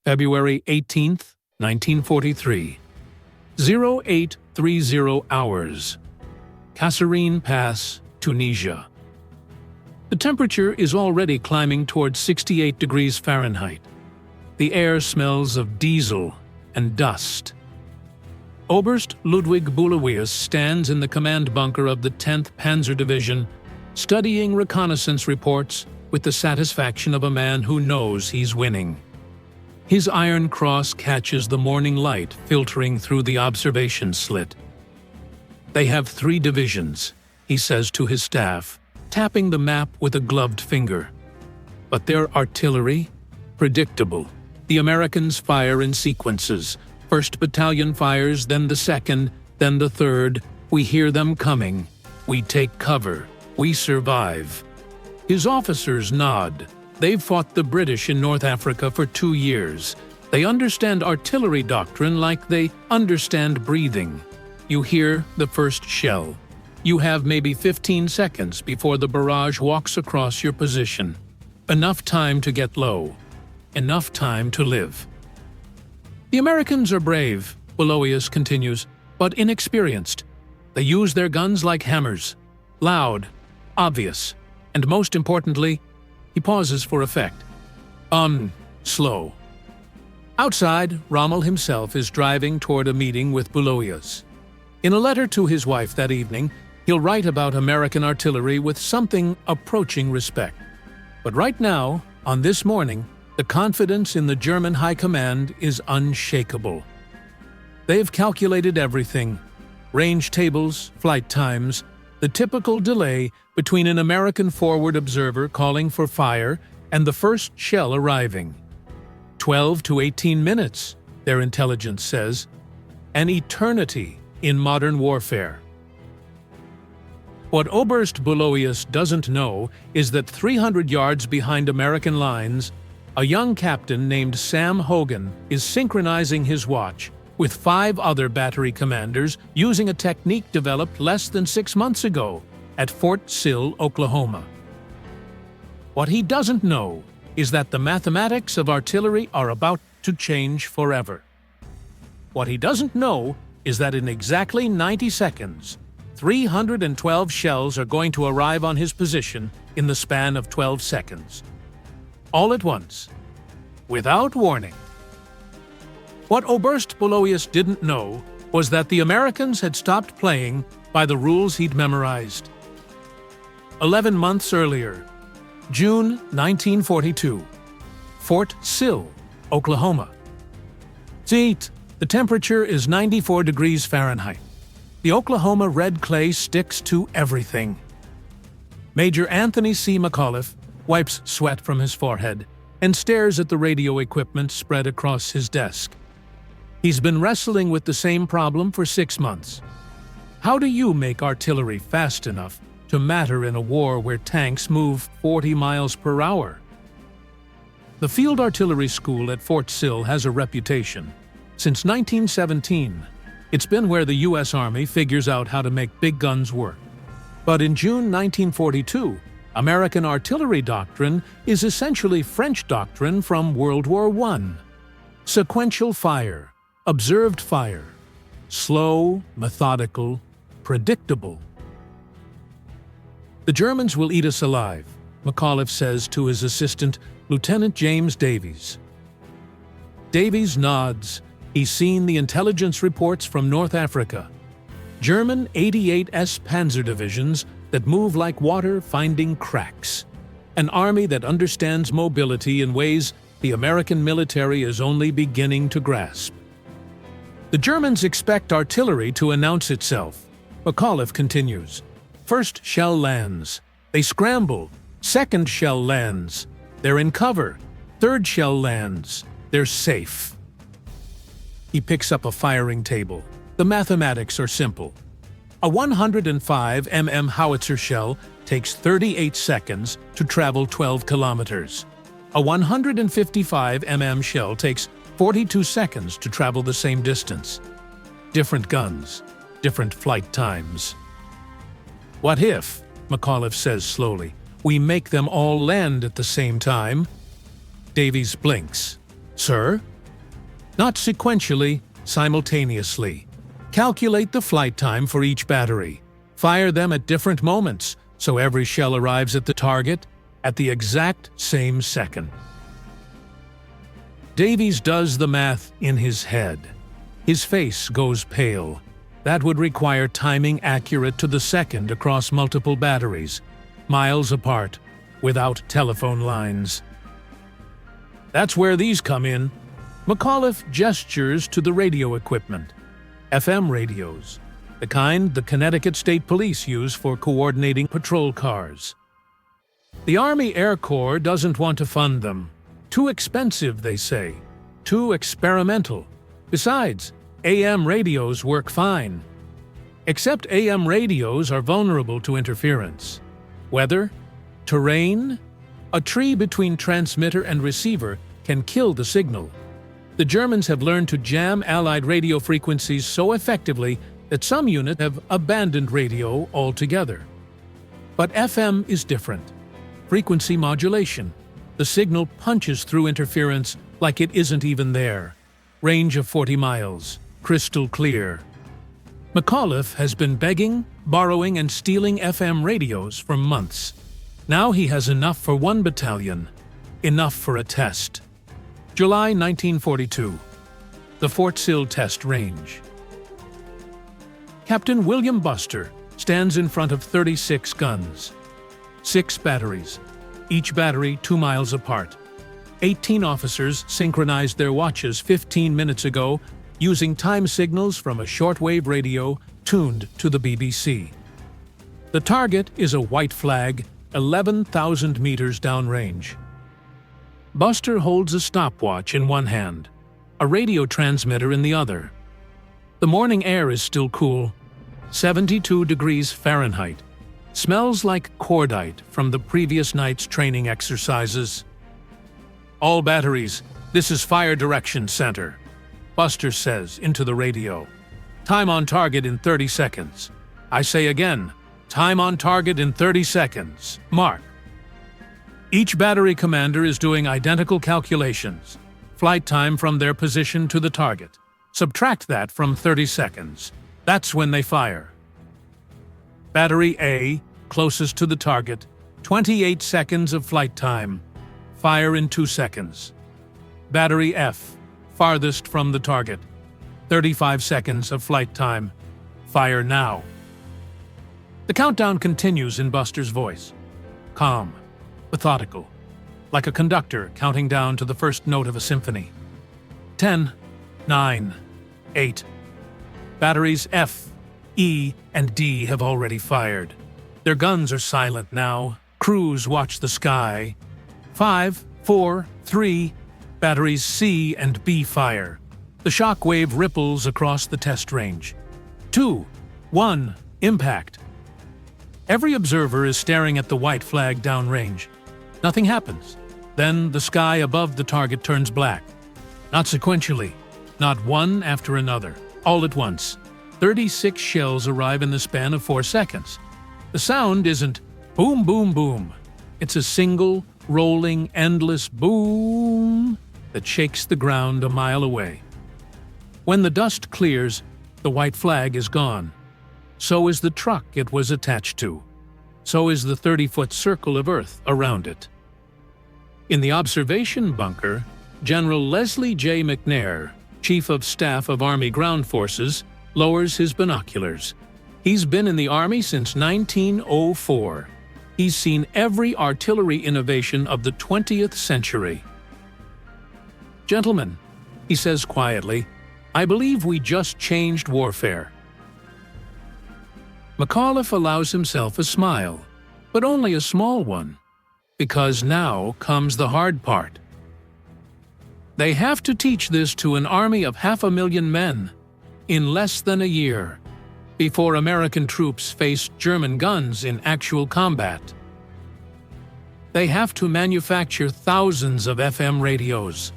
February 18th, 1943. 0830 hours. Kasserine Pass, Tunisia. The temperature is already climbing towards 68 degrees Fahrenheit. The air smells of diesel and dust. Oberst WWII stands in the command bunker of the 10th Panzer Division, studying reconnaissance reports with the satisfaction of a man who knows he's winning. His iron cross catches the morning light filtering through the observation slit. They have 3 divisions, he says to his staff, tapping the map with a gloved finger. But their artillery? Predictable. The Americans fire in sequences. 1st Battalion fires, then the 2nd, then the 3rd. We hear them coming. We take cover. We survive. His officers nod. They've fought the British in North Africa for 2 years. They understand artillery doctrine like they understand breathing. You hear the first shell. You have maybe 15 seconds before the barrage walks across your position. Enough time to get low. Enough time to live. The Americans are brave, Bulge continues, but inexperienced. They use their guns like hammers. Loud, obvious, and most importantly, he pauses for effect. Slow. Outside, Rommel himself is driving toward a meeting with Bulge. In a letter to his wife that evening, he'll write about American artillery with something approaching respect. But right now, on this morning, the confidence in the German High Command is unshakable. They've calculated everything: range tables, flight times, the typical delay between an American forward observer calling for fire and the first shell arriving. 12 to 18 minutes, their intelligence says. An eternity in modern warfare. What Oberst Bulge doesn't know is that 300 yards behind American lines, a young captain named Sam Hogan is synchronizing his watch with 5 other battery commanders using a technique developed less than 6 months ago at Fort Sill, Oklahoma. What he doesn't know is that the mathematics of artillery are about to change forever. What he doesn't know is that in exactly 90 seconds, 312 shells are going to arrive on his position in the span of 12 seconds. All at once, without warning. What Oberst Bulge didn't know was that the Americans had stopped playing by the rules he'd memorized. 11 months earlier, June 1942, Fort Sill, Oklahoma. See, the temperature is 94 degrees Fahrenheit. The Oklahoma red clay sticks to everything. Major Anthony C. McAuliffe wipes sweat from his forehead and stares at the radio equipment spread across his desk. He's been wrestling with the same problem for 6 months. How do you make artillery fast enough to matter in a war where tanks move 40 miles per hour? The Field Artillery School at Fort Sill has a reputation. Since 1917, it's been where the U.S. Army figures out how to make big guns work. But in June 1942, American artillery doctrine is essentially French doctrine from World War I. Sequential fire, observed fire, slow, methodical, predictable. The Germans will eat us alive, McAuliffe says to his assistant, Lieutenant James Davies. Davies nods. He's seen the intelligence reports from North Africa. German 88S Panzer divisions that move like water finding cracks. An army that understands mobility in ways the American military is only beginning to grasp. The Germans expect artillery to announce itself. McAuliffe continues. First shell lands. They scramble. Second shell lands. They're in cover. Third shell lands. They're safe. He picks up a firing table. The mathematics are simple. A 105 mm howitzer shell takes 38 seconds to travel 12 kilometers. A 155 mm shell takes 42 seconds to travel the same distance. Different guns, different flight times. What if, McAuliffe says slowly, we make them all land at the same time? Davies blinks. Sir? Not sequentially, simultaneously. Calculate the flight time for each battery. Fire them at different moments, so every shell arrives at the target at the exact same second. Davies does the math in his head. His face goes pale. That would require timing accurate to the second across multiple batteries, miles apart, without telephone lines. That's where these come in. McAuliffe gestures to the radio equipment. FM radios, the kind the Connecticut State Police use for coordinating patrol cars. The Army Air Corps doesn't want to fund them. Too expensive, they say. Too experimental. Besides, AM radios work fine. Except AM radios are vulnerable to interference. Weather, terrain, a tree between transmitter and receiver can kill the signal. The Germans have learned to jam Allied radio frequencies so effectively that some units have abandoned radio altogether. But FM is different. Frequency modulation. The signal punches through interference like it isn't even there. Range of 40 miles. Crystal clear. McAuliffe has been begging, borrowing, and stealing FM radios for months. Now he has enough for one battalion. Enough for a test. July 1942. The Fort Sill Test Range. Captain William Buster stands in front of 36 guns. 6 batteries, each battery 2 miles apart. 18 officers synchronized their watches 15 minutes ago using time signals from a shortwave radio tuned to the BBC. The target is a white flag 11,000 meters downrange. Buster holds a stopwatch in one hand, a radio transmitter in the other. The morning air is still cool, 72 degrees Fahrenheit. Smells like cordite from the previous night's training exercises. All batteries, this is Fire Direction Center, Buster says into the radio. Time on target in 30 seconds. I say again, time on target in 30 seconds. Mark. Each battery commander is doing identical calculations. Flight time from their position to the target. Subtract that from 30 seconds. That's when they fire. Battery A, closest to the target, 28 seconds of flight time. Fire in 2 seconds. Battery F, farthest from the target, 35 seconds of flight time. Fire now. The countdown continues in Buster's voice. Calm, methodical, like a conductor counting down to the first note of a symphony. 10, 9, 8. Batteries F, E, and D have already fired. Their guns are silent now. Crews watch the sky. 5, 4, 3. Batteries C and B fire. The shock wave ripples across the test range. 2, 1, impact. Every observer is staring at the white flag downrange. Nothing happens. Then the sky above the target turns black. Not sequentially. Not one after another. All at once. 36 shells arrive in the span of 4 seconds. The sound isn't boom, boom, boom. It's a single, rolling, endless boom that shakes the ground a mile away. When the dust clears, the white flag is gone. So is the truck it was attached to. So is the 30-foot circle of earth around it. In the observation bunker, General Leslie J. McNair, Chief of Staff of Army Ground Forces, lowers his binoculars. He's been in the Army since 1904. He's seen every artillery innovation of the 20th century. Gentlemen, he says quietly, I believe we just changed warfare. McAuliffe allows himself a smile, but only a small one, because now comes the hard part. They have to teach this to an army of 500,000 men in less than a year, before American troops face German guns in actual combat. They have to manufacture thousands of FM radios.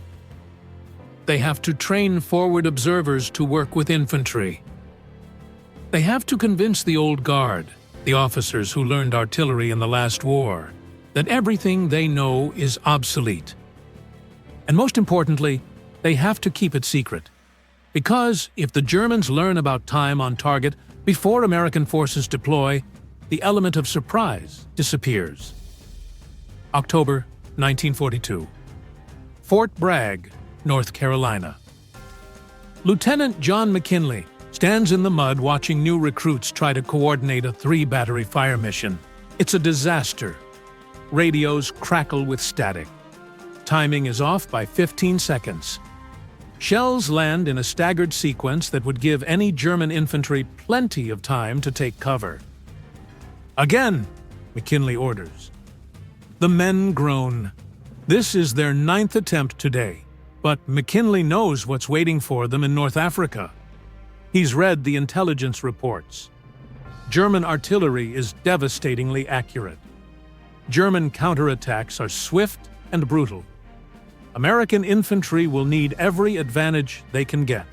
They have to train forward observers to work with infantry. They have to convince the old guard, the officers who learned artillery in the last war, that everything they know is obsolete. And most importantly, they have to keep it secret. Because if the Germans learn about time on target before American forces deploy, the element of surprise disappears. October 1942. Fort Bragg, North Carolina. Lieutenant John McKinley stands in the mud watching new recruits try to coordinate a 3-battery fire mission. It's a disaster. Radios crackle with static. Timing is off by 15 seconds. Shells land in a staggered sequence that would give any German infantry plenty of time to take cover. Again, McKinley orders. The men groan. This is their 9th attempt today, but McKinley knows what's waiting for them in North Africa. He's read the intelligence reports. German artillery is devastatingly accurate. German counterattacks are swift and brutal. American infantry will need every advantage they can get.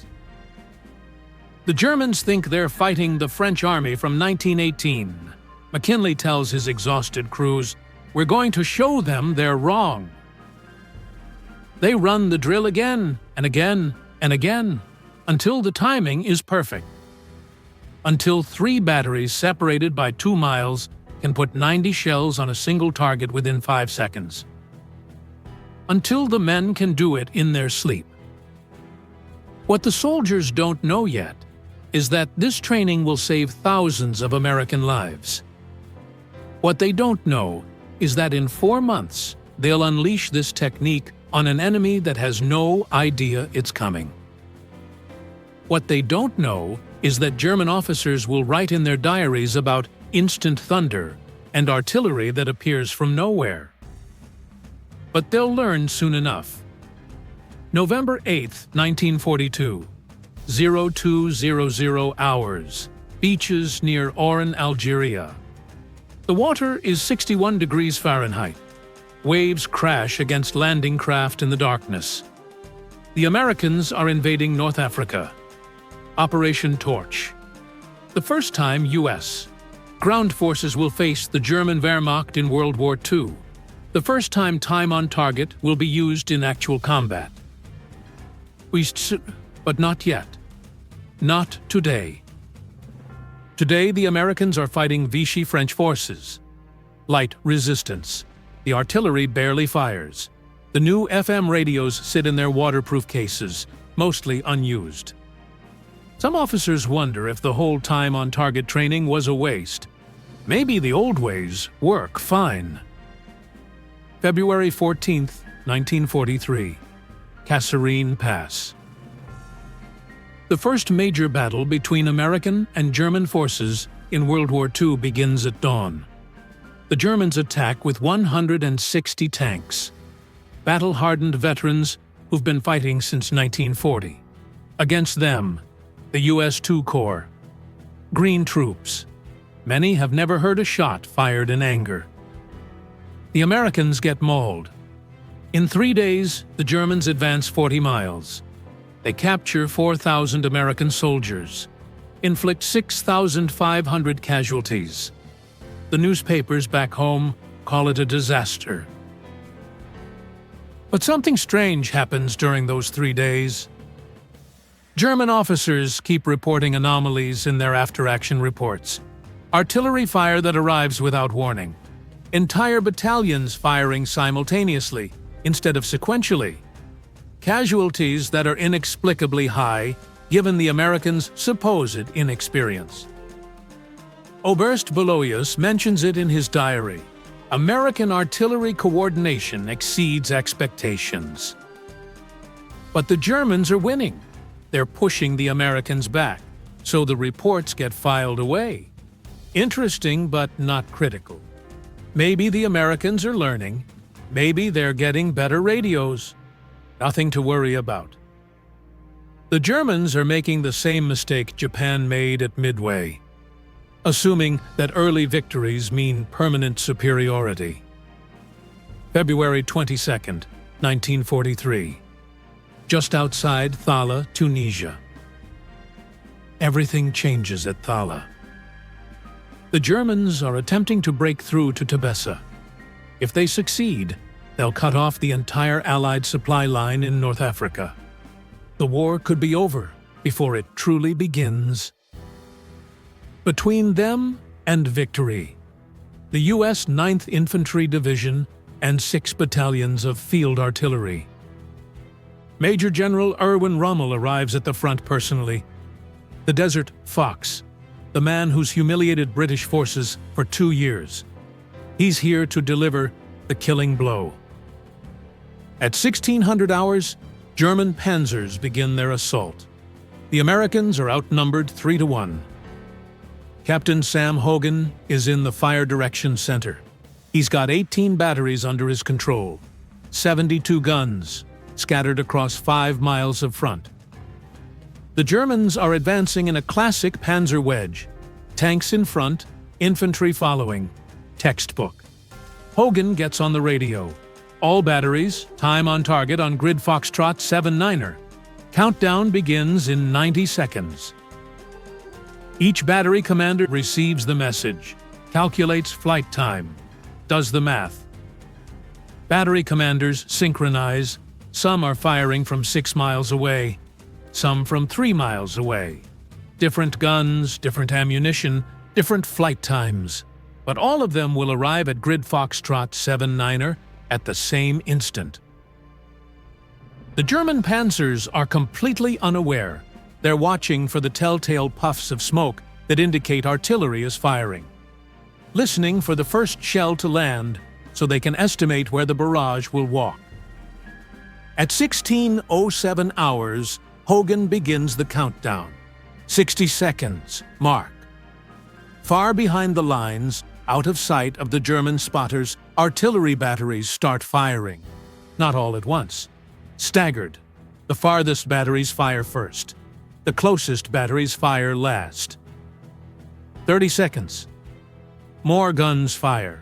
The Germans think they're fighting the French army from 1918. McKinley tells his exhausted crews, "We're going to show them they're wrong." They run the drill again and again and again, until the timing is perfect. Until 3 batteries separated by 2 miles can put 90 shells on a single target within 5 seconds. Until the men can do it in their sleep. What the soldiers don't know yet is that this training will save thousands of American lives. What they don't know is that in 4 months, they'll unleash this technique on an enemy that has no idea it's coming. What they don't know is that German officers will write in their diaries about instant thunder and artillery that appears from nowhere. But they'll learn soon enough. November 8, 1942, 0200 hours, beaches near Oran, Algeria. The water is 61 degrees Fahrenheit. Waves crash against landing craft in the darkness. The Americans are invading North Africa. Operation Torch. The first time U.S. ground forces will face the German Wehrmacht in World War II. The first time on target will be used in actual combat. But not yet. Not today. Today, the Americans are fighting Vichy French forces. Light resistance. The artillery barely fires. The new FM radios sit in their waterproof cases, mostly unused. Some officers wonder if the whole time-on-target training was a waste. Maybe the old ways work fine. February 14, 1943. Kasserine Pass. The first major battle between American and German forces in World War II begins at dawn. The Germans attack with 160 tanks, battle-hardened veterans who've been fighting since 1940. Against them, the U.S. II Corps, Green troops. Many have never heard a shot fired in anger. The Americans get mauled. In 3 days, the Germans advance 40 miles. They capture 4,000 American soldiers, inflict 6,500 casualties. The newspapers back home call it a disaster. But something strange happens during those 3 days. German officers keep reporting anomalies in their after-action reports. Artillery fire that arrives without warning. Entire battalions firing simultaneously instead of sequentially. Casualties that are inexplicably high given the Americans' supposed inexperience. Oberst Baloyus mentions it in his diary. American artillery coordination exceeds expectations. But the Germans are winning. They're pushing the Americans back, so the reports get filed away. Interesting, but not critical. Maybe the Americans are learning. Maybe they're getting better radios. Nothing to worry about. The Germans are making the same mistake Japan made at Midway, assuming that early victories mean permanent superiority. February 22, 1943. Just outside Thala, Tunisia. Everything changes at Thala. The Germans are attempting to break through to Tebessa. If they succeed, they'll cut off the entire Allied supply line in North Africa. The war could be over before it truly begins. Between them and victory, the U.S. 9th Infantry Division and 6 battalions of field artillery. Major General Erwin Rommel arrives at the front personally. The Desert Fox, the man who's humiliated British forces for 2 years. He's here to deliver the killing blow. At 1600 hours, German panzers begin their assault. The Americans are outnumbered 3-1. Captain Sam Hogan is in the fire direction center. He's got 18 batteries under his control, 72 guns, scattered across 5 miles of front. The Germans are advancing in a classic panzer wedge. Tanks in front, infantry following. Textbook. Hogan gets on the radio. All batteries, time on target on grid Foxtrot 7-9er. Countdown begins in 90 seconds. Each battery commander receives the message, calculates flight time, does the math. Battery commanders synchronize. Some are firing from 6 miles away, some from 3 miles away. Different guns, different ammunition, different flight times. But all of them will arrive at grid Foxtrot 7-9er at the same instant. The German panzers are completely unaware. They're watching for the telltale puffs of smoke that indicate artillery is firing, listening for the first shell to land so they can estimate where the barrage will walk. At 16:07 hours, Hogan begins the countdown. 60 seconds, mark. Far behind the lines, out of sight of the German spotters, artillery batteries start firing. Not all at once. Staggered. The farthest batteries fire first. The closest batteries fire last. 30 seconds. More guns fire.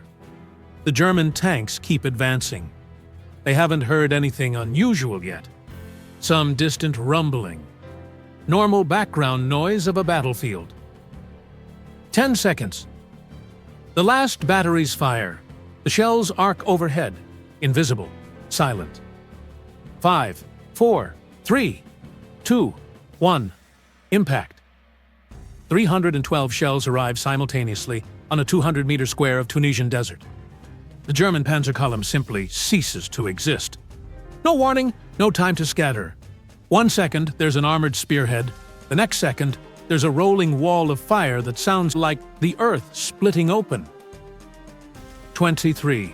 The German tanks keep advancing. They haven't heard anything unusual yet. Some distant rumbling. Normal background noise of a battlefield. 10 seconds. The last batteries fire. The shells arc overhead. Invisible. Silent. 5, 4, 3, 2, 1. Impact. 312 shells arrive simultaneously on a 200-meter square of Tunisian desert. The German panzer column simply ceases to exist. No warning, no time to scatter. 1 second, there's an armored spearhead. The next second, there's a rolling wall of fire that sounds like the earth splitting open. 23.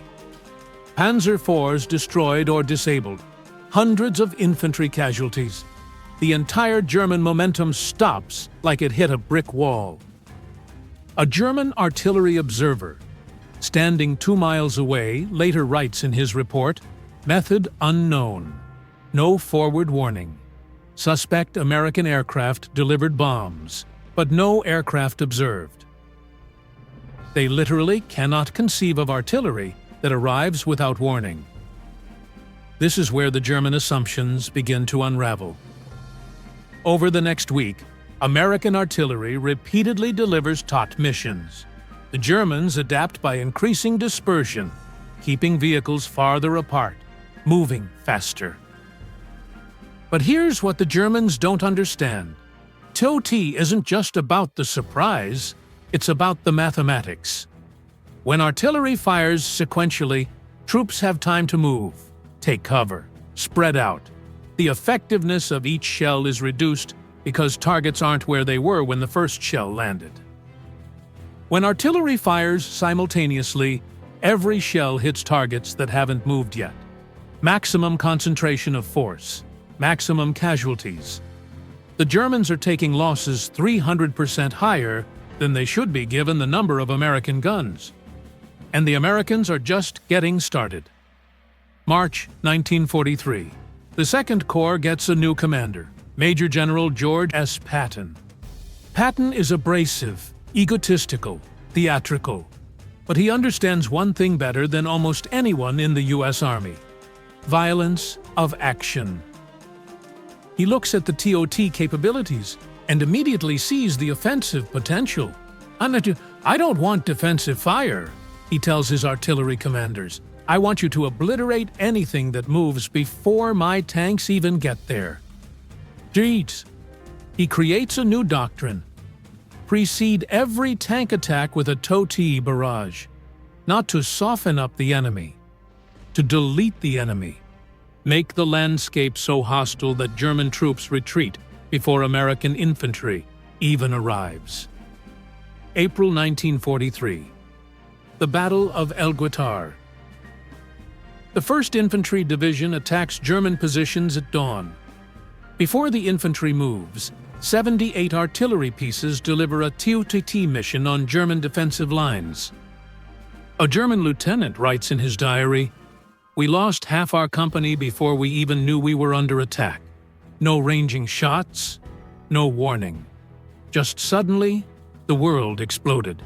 Panzer IVs destroyed or disabled. Hundreds of infantry casualties. The entire German momentum stops like it hit a brick wall. A German artillery observer, standing 2 miles away, later writes in his report, "Method unknown. No forward warning. Suspect American aircraft delivered bombs, but no aircraft observed." They literally cannot conceive of artillery that arrives without warning. This is where the German assumptions begin to unravel. Over the next week, American artillery repeatedly delivers taut missions. The Germans adapt by increasing dispersion, keeping vehicles farther apart, moving faster. But here's what the Germans don't understand. TOT isn't just about the surprise, it's about the mathematics. When artillery fires sequentially, troops have time to move, take cover, spread out. The effectiveness of each shell is reduced because targets aren't where they were when the first shell landed. When artillery fires simultaneously, every shell hits targets that haven't moved yet. Maximum concentration of force, maximum casualties. The Germans are taking losses 300% higher than they should be given the number of American guns. And the Americans are just getting started. March 1943. The 2nd Corps gets a new commander, Major General George S. Patton. Patton is abrasive, egotistical, theatrical, but he understands one thing better than almost anyone in the U.S. Army: violence of action. He looks at the TOT capabilities and immediately sees the offensive potential. "I don't want defensive fire," he tells his artillery commanders. "I want you to obliterate anything that moves before my tanks even get there." Jeez. He creates a new doctrine. Precede every tank attack with a TOT barrage, not to soften up the enemy, to delete the enemy. Make the landscape so hostile that German troops retreat before American infantry even arrives. April 1943. The Battle of El Guitar. The 1st Infantry Division attacks German positions at dawn. Before the infantry moves, 78 artillery pieces deliver a TOT mission on German defensive lines. A German lieutenant writes in his diary, "We lost half our company before we even knew we were under attack. No ranging shots, no warning. Just suddenly, the world exploded."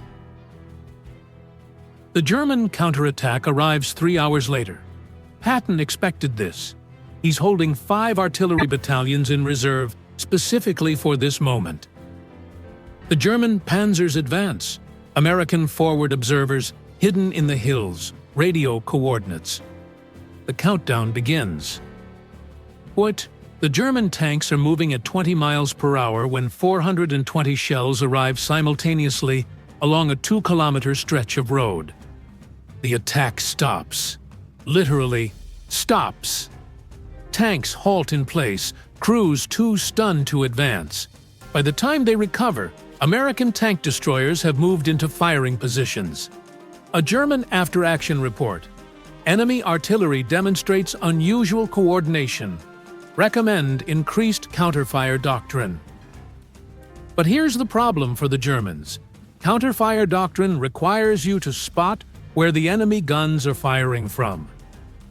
The German counterattack arrives 3 hours later. Patton expected this. He's holding 5 artillery battalions in reserve specifically for this moment. The German Panzers advance. American forward observers hidden in the hills, radio coordinates. The countdown begins. The German tanks are moving at 20 miles per hour when 420 shells arrive simultaneously along a 2-kilometer stretch of road. The attack stops. Literally, stops. Tanks halt in place, crews too stunned to advance. By the time they recover, American tank destroyers have moved into firing positions. A German after-action report. Enemy artillery demonstrates unusual coordination. Recommend increased counterfire doctrine. But here's the problem for the Germans. Counterfire doctrine requires you to spot where the enemy guns are firing from.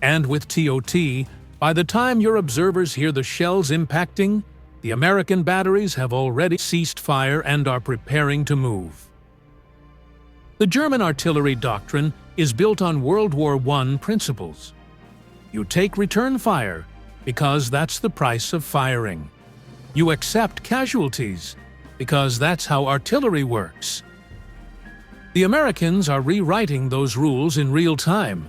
And with TOT, by the time your observers hear the shells impacting, the American batteries have already ceased fire and are preparing to move. The German artillery doctrine is built on World War I principles. You take return fire because that's the price of firing. You accept casualties because that's how artillery works. The Americans are rewriting those rules in real time.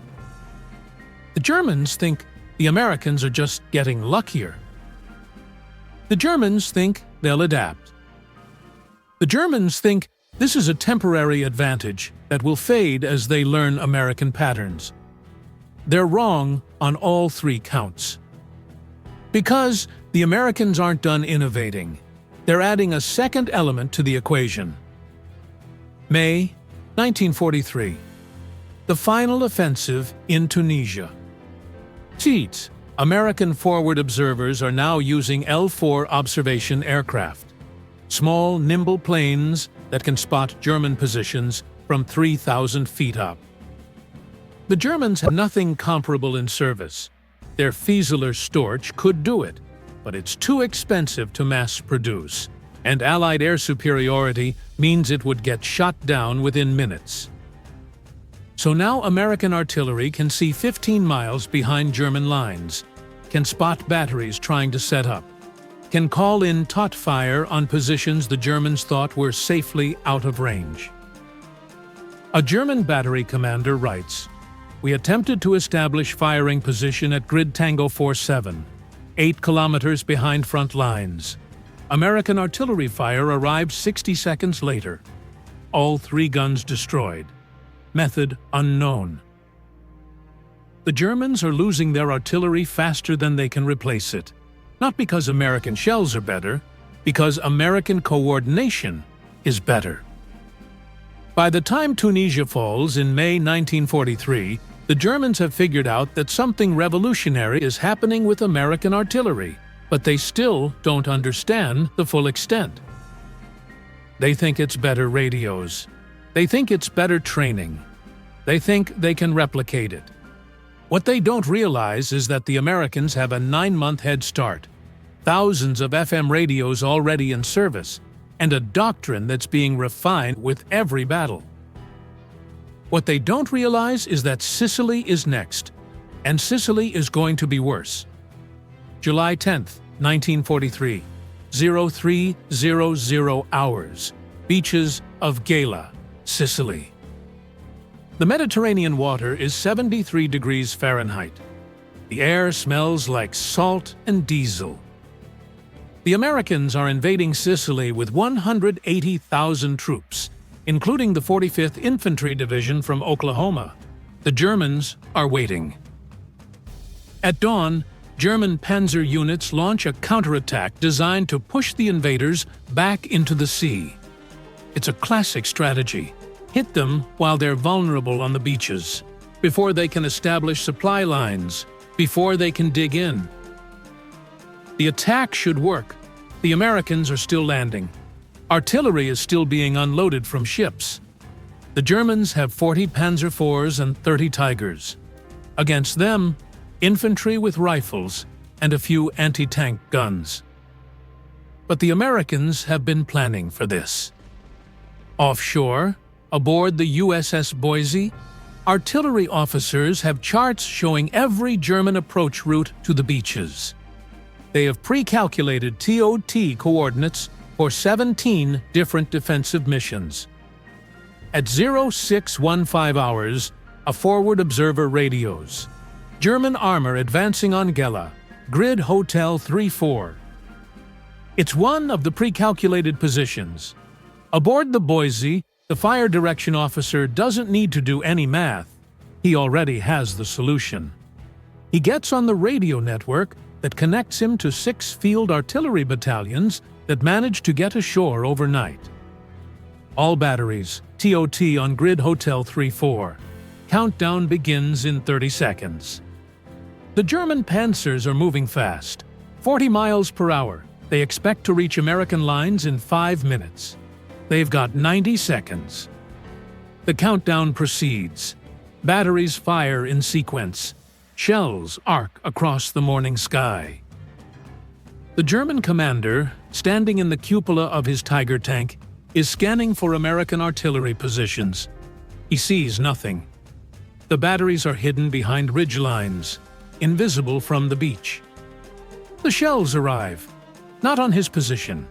The Germans think the Americans are just getting luckier. The Germans think they'll adapt. The Germans think this is a temporary advantage that will fade as they learn American patterns. They're wrong on all 3 counts. Because the Americans aren't done innovating, they're adding a second element to the equation. May 1943. The final offensive in Tunisia. American forward observers are now using L-4 observation aircraft. Small, nimble planes that can spot German positions from 3,000 feet up. The Germans have nothing comparable in service. Their Fieseler Storch could do it, but it's too expensive to mass produce, and Allied air superiority means it would get shot down within minutes. So now American artillery can see 15 miles behind German lines, can spot batteries trying to set up, can call in TOT fire on positions the Germans thought were safely out of range. A German battery commander writes, "We attempted to establish firing position at Grid Tango 47, 8 kilometers behind front lines. American artillery fire arrived 60 seconds later. All 3 guns destroyed. Method unknown." The Germans are losing their artillery faster than they can replace it. Not because American shells are better, because American coordination is better. By the time Tunisia falls in May 1943, the Germans have figured out that something revolutionary is happening with American artillery, but they still don't understand the full extent. They think it's better radios. They think it's better training. They think they can replicate it. What they don't realize is that the Americans have a 9-month head start, thousands of FM radios already in service, and a doctrine that's being refined with every battle. What they don't realize is that Sicily is next, and Sicily is going to be worse. July 10th, 1943, 0300 hours, beaches of Gela, Sicily. The Mediterranean water is 73 degrees Fahrenheit. The air smells like salt and diesel. The Americans are invading Sicily with 180,000 troops, including the 45th Infantry Division from Oklahoma. The Germans are waiting. At dawn, German Panzer units launch a counterattack designed to push the invaders back into the sea. It's a classic strategy. Hit them while they're vulnerable on the beaches, before they can establish supply lines, before they can dig in. The attack should work. The Americans are still landing. Artillery is still being unloaded from ships. The Germans have 40 Panzer IVs and 30 Tigers. Against them, infantry with rifles and a few anti-tank guns. But the Americans have been planning for this. Offshore, aboard the USS Boise, artillery officers have charts showing every German approach route to the beaches. They have pre-calculated TOT coordinates for 17 different defensive missions. At 0615 hours, a forward observer radios. German armor advancing on Gela, Grid Hotel 3-4. It's one of the pre-calculated positions. Aboard the Boise, the fire direction officer doesn't need to do any math. He already has the solution. He gets on the radio network that connects him to 6 field artillery battalions that manage to get ashore overnight. All batteries, TOT on Grid Hotel 3-4. Countdown begins in 30 seconds. The German Panzers are moving fast. 40 miles per hour. They expect to reach American lines in 5 minutes. They've got 90 seconds. The countdown proceeds. Batteries fire in sequence. Shells arc across the morning sky. The German commander, standing in the cupola of his Tiger tank, is scanning for American artillery positions. He sees nothing. The batteries are hidden behind ridge lines, invisible from the beach. The shells arrive, not on his position.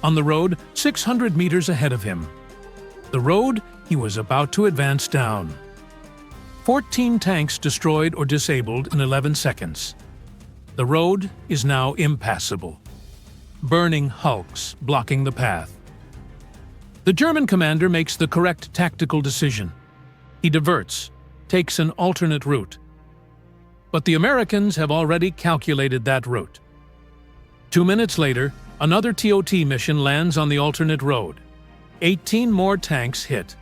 On the road, 600 meters ahead of him. The road he was about to advance down. 14 tanks destroyed or disabled in 11 seconds. The road is now impassable. Burning hulks blocking the path. The German commander makes the correct tactical decision. He diverts, takes an alternate route. But the Americans have already calculated that route. 2 minutes later, another TOT mission lands on the alternate road. 18 more tanks hit.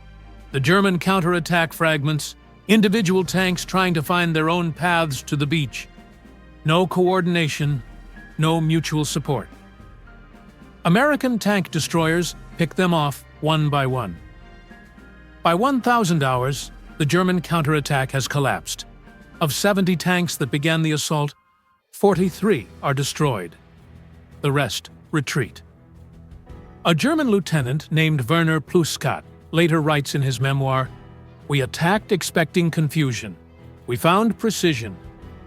The German counterattack fragments, individual tanks trying to find their own paths to the beach. No coordination, no mutual support. American tank destroyers pick them off one by one. By 1,000 hours, the German counterattack has collapsed. Of 70 tanks that began the assault, 43 are destroyed. The rest retreat. A German lieutenant named Werner Pluskat later writes in his memoir, "We attacked expecting confusion. We found precision,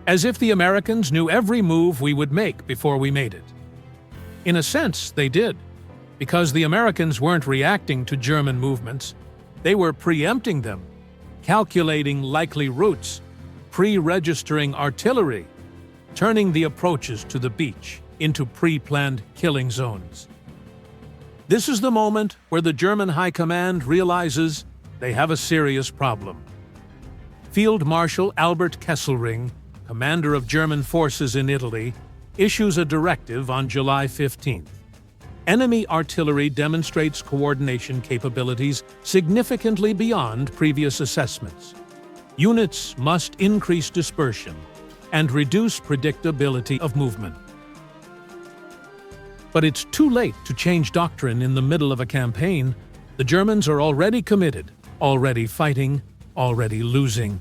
as if the Americans knew every move we would make before we made it." In a sense, they did, because the Americans weren't reacting to German movements. They were preempting them, calculating likely routes, pre-registering artillery, turning the approaches to the beach into pre-planned killing zones. This is the moment where the German High Command realizes they have a serious problem. Field Marshal Albert Kesselring, commander of German forces in Italy, issues a directive on July 15th. Enemy artillery demonstrates coordination capabilities significantly beyond previous assessments. Units must increase dispersion and reduce predictability of movement. But it's too late to change doctrine in the middle of a campaign. The Germans are already committed, already fighting, already losing.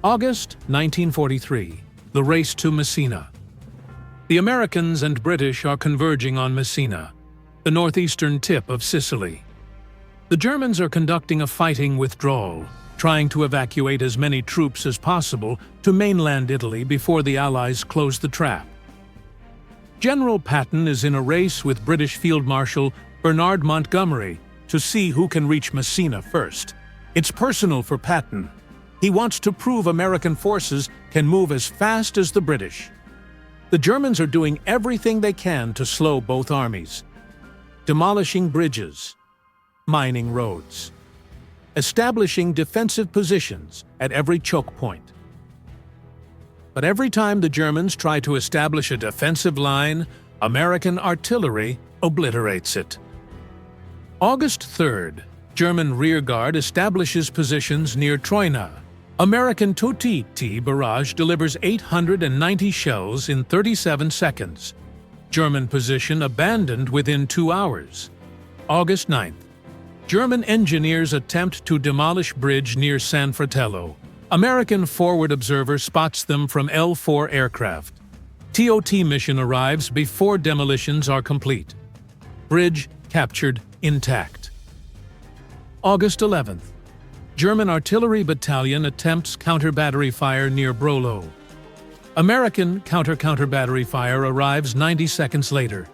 August 1943, the race to Messina. The Americans and British are converging on Messina, the northeastern tip of Sicily. The Germans are conducting a fighting withdrawal, trying to evacuate as many troops as possible to mainland Italy before the Allies close the trap. General Patton is in a race with British Field Marshal Bernard Montgomery to see who can reach Messina first. It's personal for Patton. He wants to prove American forces can move as fast as the British. The Germans are doing everything they can to slow both armies, demolishing bridges, mining roads, establishing defensive positions at every choke point. But every time the Germans try to establish a defensive line, American artillery obliterates it. August 3rd, German rearguard establishes positions near Troina. American WWII barrage delivers 890 shells in 37 seconds. German position abandoned within 2 hours. August 9th, German engineers attempt to demolish bridge near San Fratello. American forward observer spots them from L-4 aircraft. TOT mission arrives before demolitions are complete. Bridge captured intact. August 11th, German artillery battalion attempts counter-battery fire near Brolo. American counter-battery fire arrives 90 seconds later.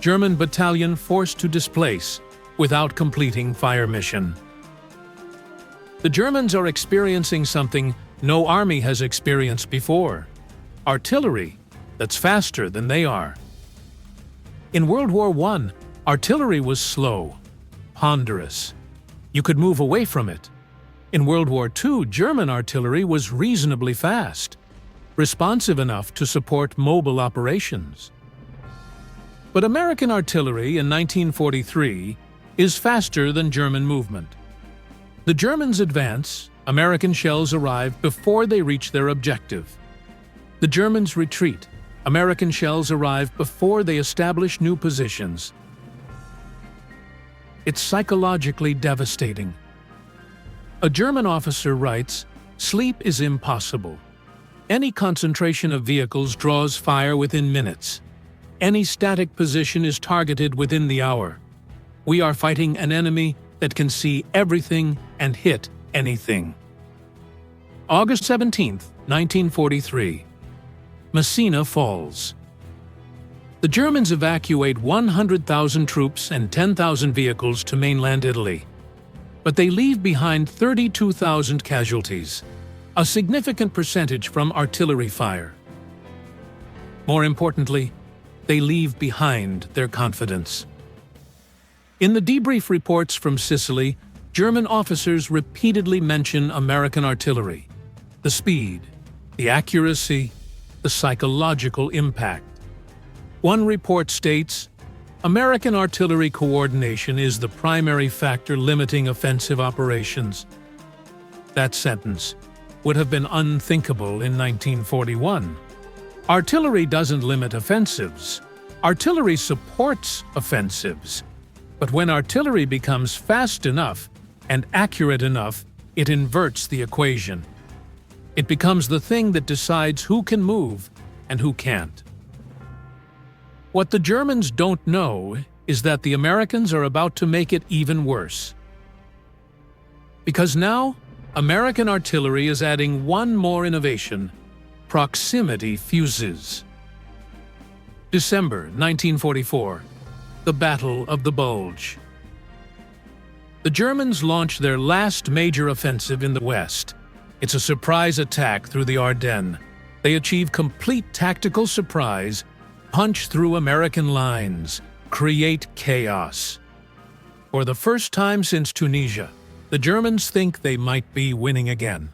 German battalion forced to displace without completing fire mission. The Germans are experiencing something no army has experienced before: artillery that's faster than they are. In World War I, artillery was slow, ponderous. You could move away from it. In World War II, German artillery was reasonably fast, responsive enough to support mobile operations. But American artillery in 1943 is faster than German movement. The Germans advance, American shells arrive before they reach their objective. The Germans retreat, American shells arrive before they establish new positions. It's psychologically devastating. A German officer writes, "Sleep is impossible. Any concentration of vehicles draws fire within minutes. Any static position is targeted within the hour. We are fighting an enemy that can see everything and hit anything." August 17, 1943. Messina falls. The Germans evacuate 100,000 troops and 10,000 vehicles to mainland Italy. But they leave behind 32,000 casualties, a significant percentage from artillery fire. More importantly, they leave behind their confidence. In the debrief reports from Sicily, German officers repeatedly mention American artillery: the speed, the accuracy, the psychological impact. One report states, "American artillery coordination is the primary factor limiting offensive operations." That sentence would have been unthinkable in 1941. Artillery doesn't limit offensives. Artillery supports offensives. But when artillery becomes fast enough and accurate enough, it inverts the equation. It becomes the thing that decides who can move and who can't. What the Germans don't know is that the Americans are about to make it even worse. Because now, American artillery is adding one more innovation: proximity fuses. December 1944. The Battle of the Bulge. The Germans launch their last major offensive in the West. It's a surprise attack through the Ardennes. They achieve complete tactical surprise, punch through American lines, create chaos. For the first time since Tunisia, the Germans think they might be winning again.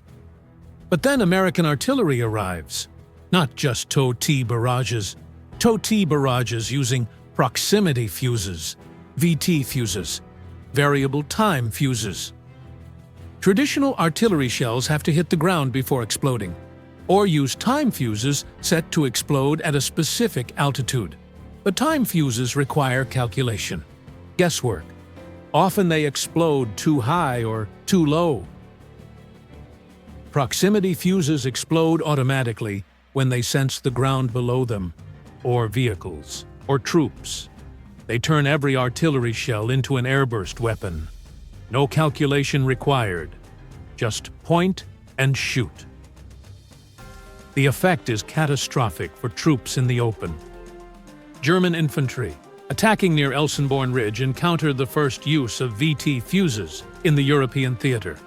But then American artillery arrives. Not just TOT barrages. TOT barrages using proximity fuses, VT fuses, variable time fuses. Traditional artillery shells have to hit the ground before exploding, or use time fuses set to explode at a specific altitude. But time fuses require calculation, guesswork. Often they explode too high or too low. Proximity fuses explode automatically when they sense the ground below them, or vehicles, or troops. They turn every artillery shell into an airburst weapon. No calculation required. Just point and shoot. The effect is catastrophic for troops in the open. German infantry, attacking near Elsenborn Ridge, encountered the first use of VT fuses in the European theater.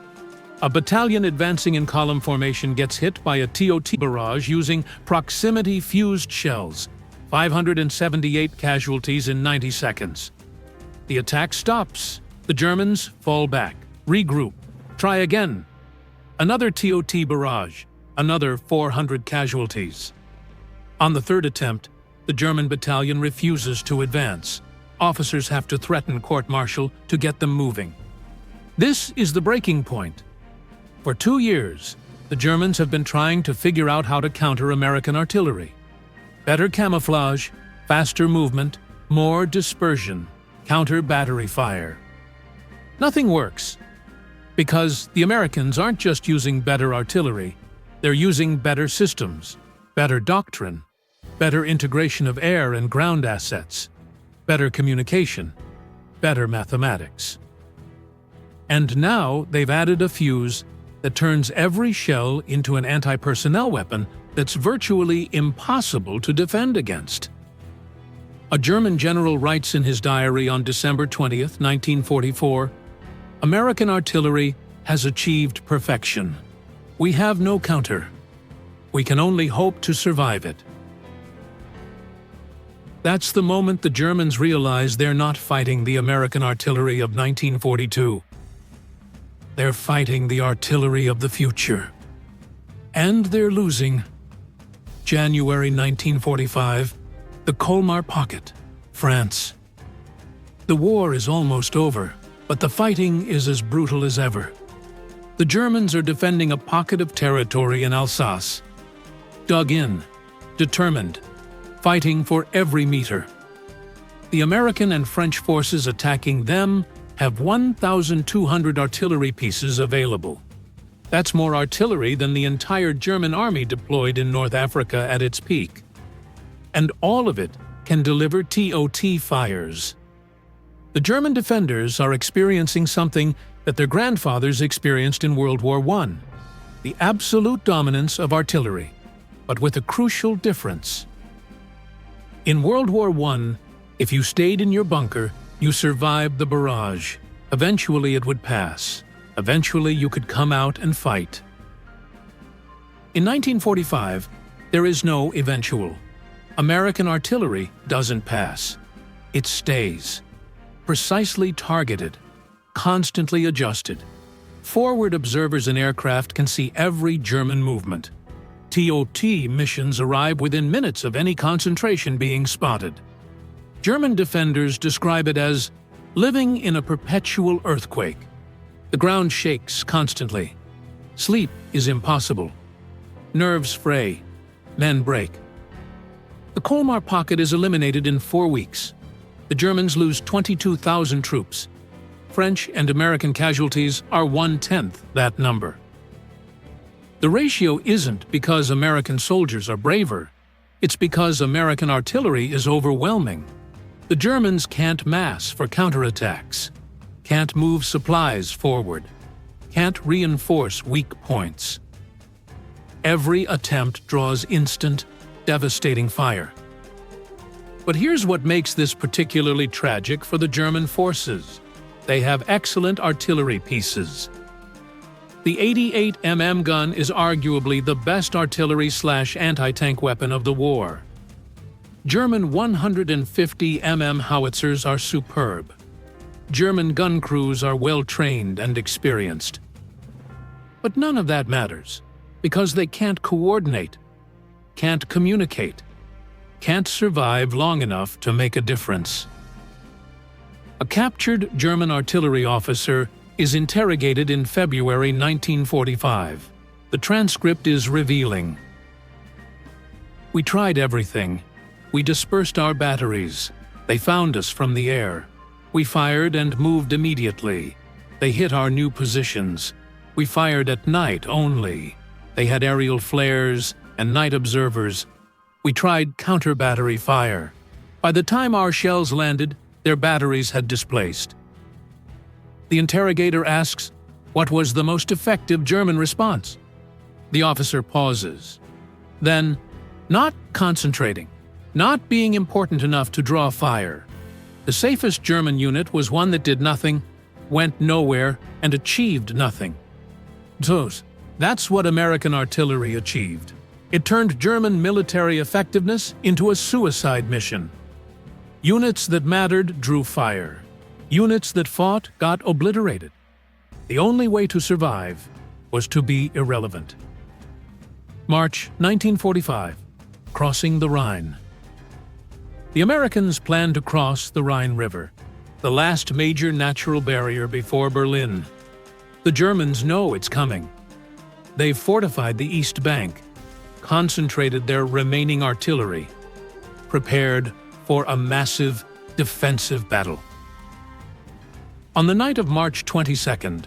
A battalion advancing in column formation gets hit by a TOT barrage using proximity-fused shells. 578 casualties in 90 seconds. The attack stops. The Germans fall back, regroup, try again. Another TOT barrage, another 400 casualties. On the third attempt, the German battalion refuses to advance. Officers have to threaten court-martial to get them moving. This is the breaking point. For 2 years, the Germans have been trying to figure out how to counter American artillery. Better camouflage, faster movement, more dispersion, counter battery fire. Nothing works, because the Americans aren't just using better artillery, they're using better systems, better doctrine, better integration of air and ground assets, better communication, better mathematics. And now they've added a fuse that turns every shell into an anti-personnel weapon that's virtually impossible to defend against. A German general writes in his diary on December 20th, 1944, "American artillery has achieved perfection. We have no counter. We can only hope to survive it." That's the moment the Germans realize they're not fighting the American artillery of 1942. They're fighting the artillery of the future. And they're losing. January 1945, the Colmar Pocket, France. The war is almost over, but the fighting is as brutal as ever. The Germans are defending a pocket of territory in Alsace. Dug in, determined, fighting for every meter. The American and French forces attacking them have 1,200 artillery pieces available. That's more artillery than the entire German army deployed in North Africa at its peak. And all of it can deliver TOT fires. The German defenders are experiencing something that their grandfathers experienced in World War I, the absolute dominance of artillery, but with a crucial difference. In World War I, if you stayed in your bunker, you survived the barrage. Eventually it would pass. Eventually you could come out and fight. In 1945, there is no eventual. American artillery doesn't pass. It stays. Precisely targeted. Constantly adjusted. Forward observers in aircraft can see every German movement. TOT missions arrive within minutes of any concentration being spotted. German defenders describe it as living in a perpetual earthquake. The ground shakes constantly. Sleep is impossible. Nerves fray. Men break. The Colmar Pocket is eliminated in 4 weeks. The Germans lose 22,000 troops. French and American casualties are 1/10 that number. The ratio isn't because American soldiers are braver. It's because American artillery is overwhelming. The Germans can't mass for counterattacks, can't move supplies forward, can't reinforce weak points. Every attempt draws instant, devastating fire. But here's what makes this particularly tragic for the German forces. They have excellent artillery pieces. The 88 mm gun is arguably the best artillery/anti-tank weapon of the war. German 150 mm howitzers are superb. German gun crews are well-trained and experienced. But none of that matters, because they can't coordinate, can't communicate, can't survive long enough to make a difference. A captured German artillery officer is interrogated in February 1945. The transcript is revealing. "We tried everything. We dispersed our batteries. They found us from the air. We fired and moved immediately. They hit our new positions. We fired at night only. They had aerial flares and night observers. We tried counter-battery fire. By the time our shells landed, their batteries had displaced." The interrogator asks, "What was the most effective German response?" The officer pauses. Then, not concentrating, not being important enough to draw fire. The safest German unit was one that did nothing, went nowhere, and achieved nothing. That's what American artillery achieved. It turned German military effectiveness into a suicide mission. Units that mattered drew fire. Units that fought got obliterated. The only way to survive was to be irrelevant. March 1945. Crossing the Rhine. The Americans planned to cross the Rhine River, the last major natural barrier before Berlin. The Germans know it's coming. They've fortified the East Bank, concentrated their remaining artillery, prepared for a massive defensive battle. On the night of March 22nd,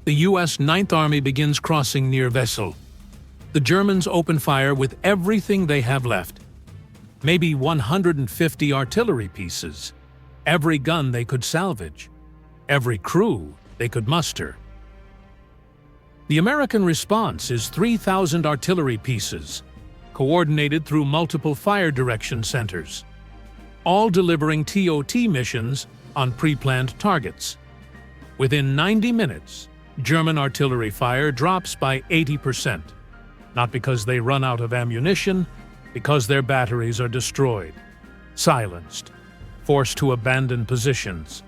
the U.S. Ninth Army begins crossing near Wesel. The Germans open fire with everything they have left. Maybe 150 artillery pieces, every gun they could salvage, every crew they could muster. The American response is 3,000 artillery pieces, coordinated through multiple fire direction centers, all delivering TOT missions on pre-planned targets. Within 90 minutes, German artillery fire drops by 80%, not because they run out of ammunition, because their batteries are destroyed, silenced, forced to abandon positions.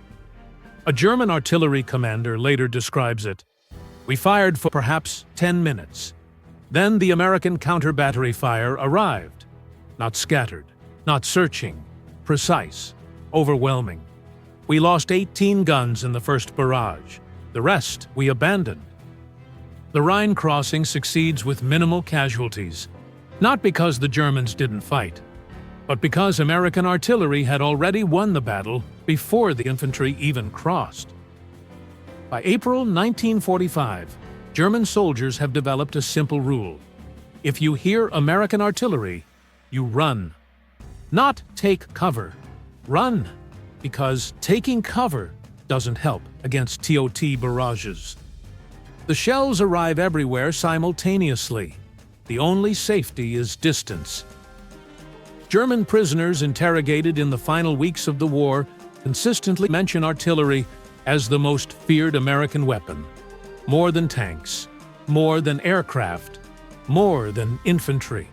A German artillery commander later describes it: "We fired for perhaps 10 minutes. Then the American counter-battery fire arrived. Not scattered, not searching, precise, overwhelming. We lost 18 guns in the first barrage. The rest we abandoned." The Rhine crossing succeeds with minimal casualties, not because the Germans didn't fight, but because American artillery had already won the battle before the infantry even crossed. By April 1945, German soldiers have developed a simple rule: if you hear American artillery, you run. Not take cover, run, because taking cover doesn't help against TOT barrages. The shells arrive everywhere simultaneously. The only safety is distance. German prisoners interrogated in the final weeks of the war consistently mention artillery as the most feared American weapon. More than tanks, more than aircraft, more than infantry.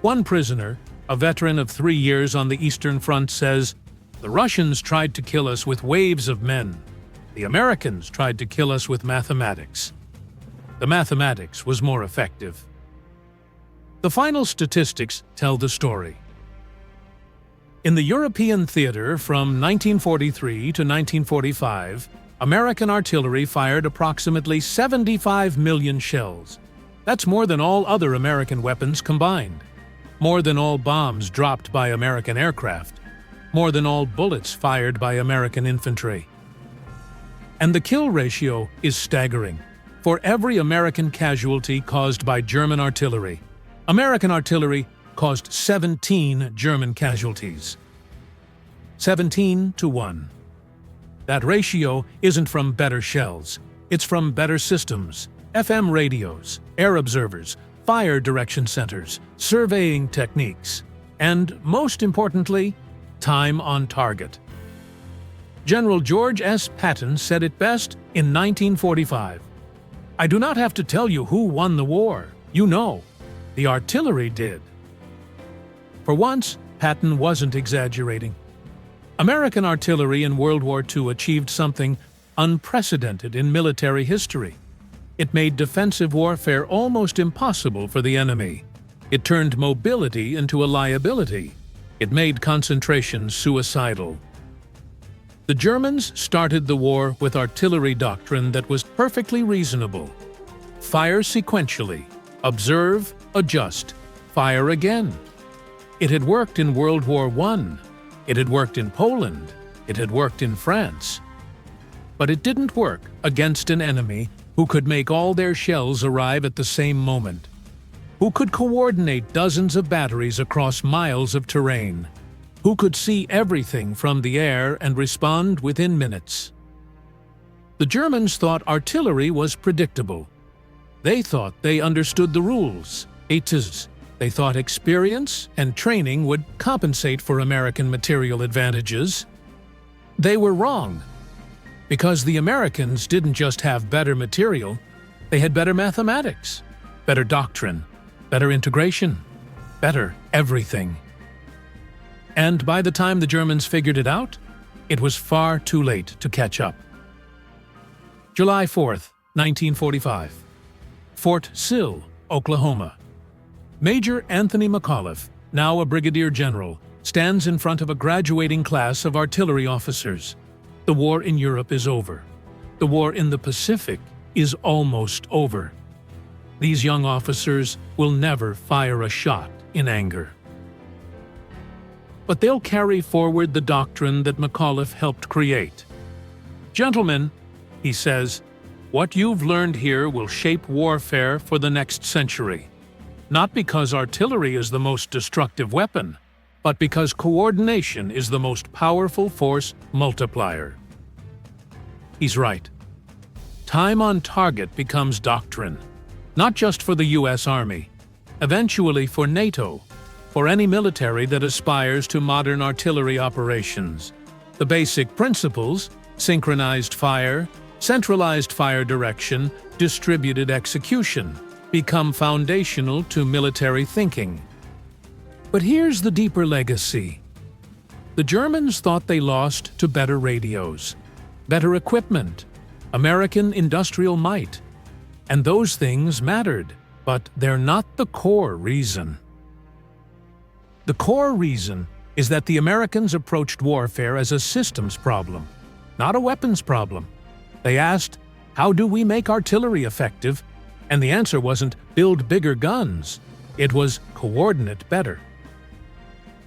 One prisoner, a veteran of 3 years on the Eastern Front, says, "The Russians tried to kill us with waves of men. The Americans tried to kill us with mathematics. The mathematics was more effective." The final statistics tell the story. In the European theater from 1943 to 1945, American artillery fired approximately 75 million shells. That's more than all other American weapons combined. More than all bombs dropped by American aircraft. More than all bullets fired by American infantry. And the kill ratio is staggering. For every American casualty caused by German artillery, American artillery caused 17 German casualties. 17 to 1. That ratio isn't from better shells. It's from better systems, FM radios, air observers, fire direction centers, surveying techniques, and, most importantly, time on target. General George S. Patton said it best in 1945. "I do not have to tell you who won the war. You know. The artillery did." For once, Patton wasn't exaggerating. American artillery in World War II achieved something unprecedented in military history. It made defensive warfare almost impossible for the enemy. It turned mobility into a liability. It made concentration suicidal. The Germans started the war with artillery doctrine that was perfectly reasonable. Fire sequentially. Observe, adjust, fire again. It had worked in World War I. It had worked in Poland. It had worked in France. But it didn't work against an enemy who could make all their shells arrive at the same moment, who could coordinate dozens of batteries across miles of terrain, who could see everything from the air and respond within minutes. The Germans thought artillery was predictable. They thought they understood the rules. They thought experience and training would compensate for American material advantages. They were wrong, because the Americans didn't just have better material, They had better mathematics, better doctrine, better integration, better everything. And by the time the Germans figured it out, it was far too late to catch up. July 4th, 1945. Fort Sill, Oklahoma. Major Anthony McAuliffe, now a brigadier general, stands in front of a graduating class of artillery officers. The war in Europe is over. The war in the Pacific is almost over. These young officers will never fire a shot in anger. But they'll carry forward the doctrine that McAuliffe helped create. Gentlemen, he says, what you've learned here will shape warfare for the next century. Not because artillery is the most destructive weapon, but because coordination is the most powerful force multiplier. He's right. Time on target becomes doctrine, not just for the U.S. Army, eventually for NATO, for any military that aspires to modern artillery operations. The basic principles, synchronized fire, centralized fire direction, distributed execution, become foundational to military thinking. But here's the deeper legacy. The Germans thought they lost to better radios, better equipment, American industrial might. And those things mattered, but they're not the core reason. The core reason is that the Americans approached warfare as a systems problem, not a weapons problem. They asked, how do we make artillery effective? And the answer wasn't build bigger guns. It was coordinate better.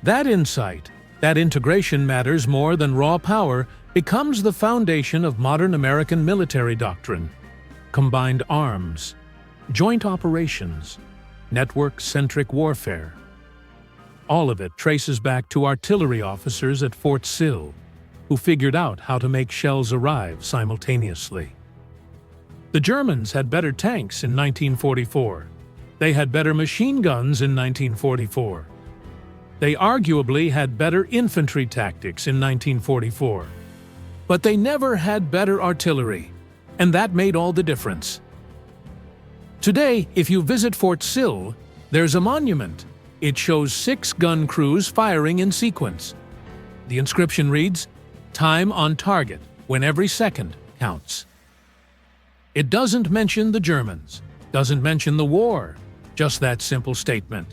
That insight, that integration matters more than raw power, becomes the foundation of modern American military doctrine. Combined arms, joint operations, network-centric warfare. All of it traces back to artillery officers at Fort Sill, who figured out how to make shells arrive simultaneously. The Germans had better tanks in 1944. They had better machine guns in 1944. They arguably had better infantry tactics in 1944. But they never had better artillery, and that made all the difference. Today, if you visit Fort Sill, there's a monument. It shows 6 gun crews firing in sequence. The inscription reads, "Time on target, when every second counts." It doesn't mention the Germans, doesn't mention the war, just that simple statement.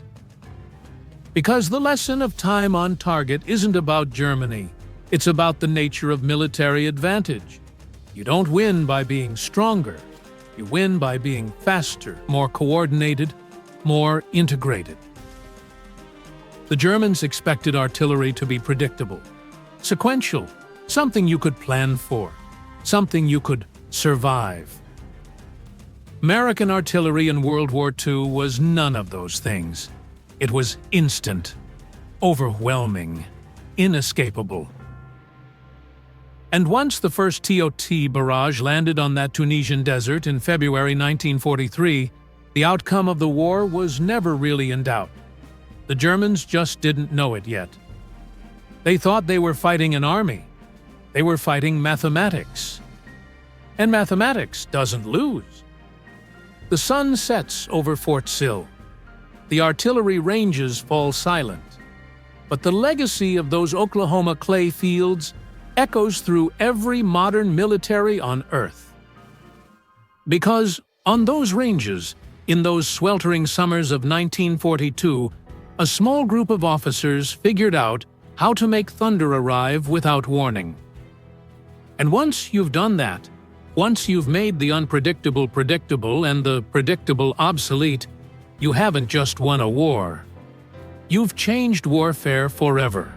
Because the lesson of time on target isn't about Germany, it's about the nature of military advantage. You don't win by being stronger, you win by being faster, more coordinated, more integrated. The Germans expected artillery to be predictable, sequential, something you could plan for, something you could survive. American artillery in World War II was none of those things. It was instant, overwhelming, inescapable. And once the first TOT barrage landed on that Tunisian desert in February 1943, the outcome of the war was never really in doubt. The Germans just didn't know it yet. They thought they were fighting an army. They were fighting mathematics. And mathematics doesn't lose. The sun sets over Fort Sill. The artillery ranges fall silent. But the legacy of those Oklahoma clay fields echoes through every modern military on Earth. Because on those ranges, in those sweltering summers of 1942, a small group of officers figured out how to make thunder arrive without warning. And once you've done that, once you've made the unpredictable predictable and the predictable obsolete, you haven't just won a war. You've changed warfare forever.